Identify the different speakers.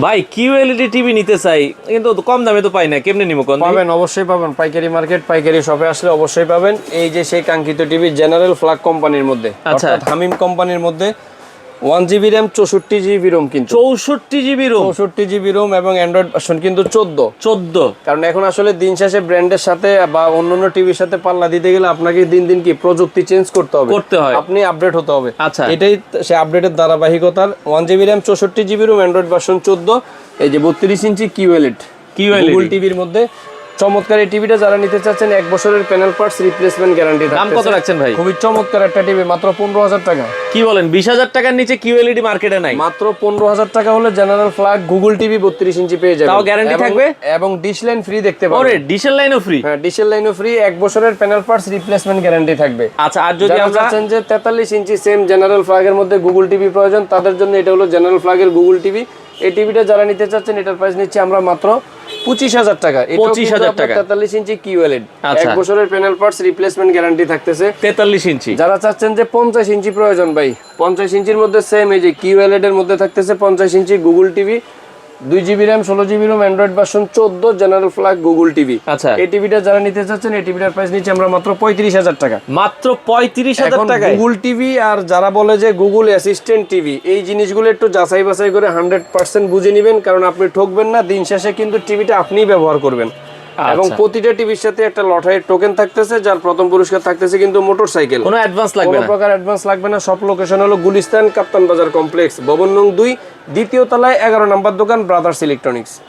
Speaker 1: ভাই QLED TV নিতে চাই কিন্তু কম দামে তো পাই না, কেমনে নিব কোন?
Speaker 2: পাবেন, অবশ্যই পাবেন। পাইকারি মার্কেট, পাইকারি শপে আসলে অবশ্যই পাবেন। এই যে সেই কাঙ্ক্ষিত টিভি জেনারেল ফ্ল্যাগ কোম্পানির মধ্যে, অর্থাৎ হামিম কোম্পানির মধ্যে 1GB RAM 64GB ROM, কিন্তু
Speaker 1: 64GB ROM,
Speaker 2: 64GB ROM এবং অ্যান্ড্রয়েড ভার্সন কিন্তু 14।
Speaker 1: 14।
Speaker 2: কারণ এখন আসলে দিন শেষে ব্র্যান্ডের সাথে বা অন্যান্য টিভির সাথে পাল্লা দিতে গেলে আপনাকে দিন দিন কি প্রযুক্তি চেঞ্জ করতে হবে, আপনি আপডেট হতে হবে।
Speaker 1: আচ্ছা,
Speaker 2: এটাই সে আপডেটের ধারাবাহিকতার। 1GB RAM 64GB ROM Android version 14, এই যে 32 ইঞ্চি কিউএলইডি গুগল টিভির মধ্যে চমৎকার এই টিভিটা যারা নিতে চাচ্ছেন 1 বছরের প্যানেল পার্টস রিপ্লেসমেন্ট গ্যারান্টি থাকছে।
Speaker 1: দাম কত রাখছেন ভাই?
Speaker 2: খুবই চমৎকার একটা টিভি, মাত্র 15,000 টাকা।
Speaker 1: কি বলেন, 20,000 টাকার নিচে কিউএলইডি মার্কেটে নাই?
Speaker 2: মাত্র 15,000 টাকা হলে জেনারেল ফ্ল্যাগ গুগল টিভি 32 ইঞ্চি পেয়ে যাবেন।
Speaker 1: তাও গ্যারান্টি থাকবে
Speaker 2: এবং ডিশ লাইন ফ্রি দেখতে পাবেন।
Speaker 1: ওরে, ডিশের লাইনও ফ্রি?
Speaker 2: হ্যাঁ, ডিশের লাইনও ফ্রি, 1 বছরের প্যানেল পার্টস রিপ্লেসমেন্ট গ্যারান্টি থাকবে।
Speaker 1: আচ্ছা, আর যদি আমরা
Speaker 2: চাচ্ছেন যে 43 ইঞ্চি সেম জেনারেল ফ্ল্যাগের মধ্যে গুগল টিভি প্রয়োজন, তাদের জন্য এটা হলো জেনারেল ফ্ল্যাগের গুগল টিভি। এই টিভিটা যারা নিতে চাচ্ছেন এটার প্রাইস নিচ্ছি আমরা মাত্র 25,000 টাকা।
Speaker 1: 25,000 টাকা,
Speaker 2: 43 ইঞ্চি কিউএলইডি,
Speaker 1: আচ্ছা,
Speaker 2: 1 বছরের প্যানেল পার্টস রিপ্লেসমেন্ট গ্যারান্টি থাকতেছে।
Speaker 1: 43 ইঞ্চি
Speaker 2: যারা চাচ্ছেন যে 50 ইঞ্চি প্রয়োজন ভাই, 50 ইঞ্চির মধ্যে সেম এই যে কিউএলইডি এর মধ্যে থাকতেছে 50 inch Google TV, 2GB RAM 16GB ROM Android version 14 general flag Google TV.
Speaker 1: আচ্ছা,
Speaker 2: এই টিভিটা যারা নিতে চাচ্ছেন এই টিভিটার প্রাইস নিচ্ছি আমরা মাত্র 35,000 টাকা।
Speaker 1: মাত্র 35,000 টাকা
Speaker 2: গুগল টিভি। আর যারা বলে যে গুগল অ্যাসিস্ট্যান্ট টিভি, এই জিনিসগুলো একটু যাচাই বাছাই করে 100% বুঝে নেবেন, কারণ আপনি ঠকবেন না। দিন শেষে কিন্তু টিভিটা আপনিই ব্যবহার করবেন। এবং প্রতিটা টিভির সাথে একটা লটারির টোকেন থাকতেছে, যার প্রথম পুরস্কার থাকতেছে কিন্তু মোটরসাইকেল।
Speaker 1: কোনো অ্যাডভান্স লাগবে না,
Speaker 2: কোনো প্রকার অ্যাডভান্স লাগবে না। সব লোকেশন হলো গুলিস্তান কাপ্তান বাজার কমপ্লেক্স, ভবন নং 2, দ্বিতীয় তলায় 11 নম্বর দোকান, ব্রাদার্স ইলেকট্রনিক্স।